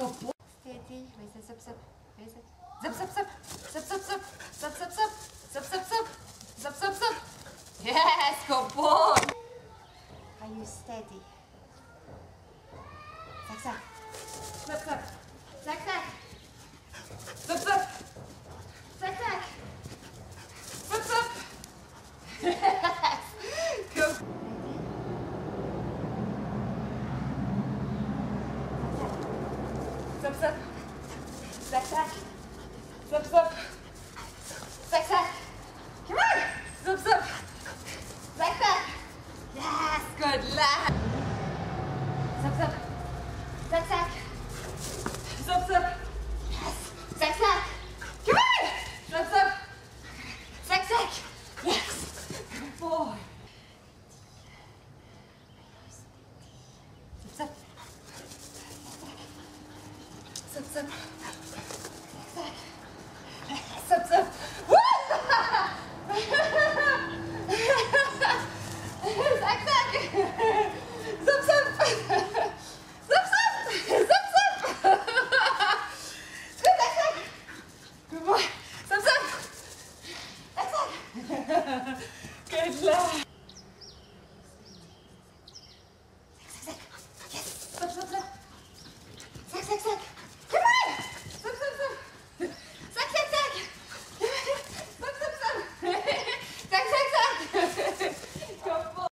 good boy. Steady. Where's the zip zip? Where's it? Zip zip zip. Zip zip zip. Zip zip zip. Zip zip zip. Zip zip zip. Yes, good boy. Are you steady? Zack zack. Zip zip. Zack zack. Zip zip. Zack zack. Zip zip. Yes. Good. Zip zip. Zack zack. Zip zip. Zack zack. Come on. Zip zip. Zack zack. Yes, good lad. Zip zip. Zack zack. Zip zip. Yes. Zack zack. Come on. Zip zip. Zack zack. Yes. Good boy. Zip zip. Zip zip. Zack zack. Zip zip. Woo!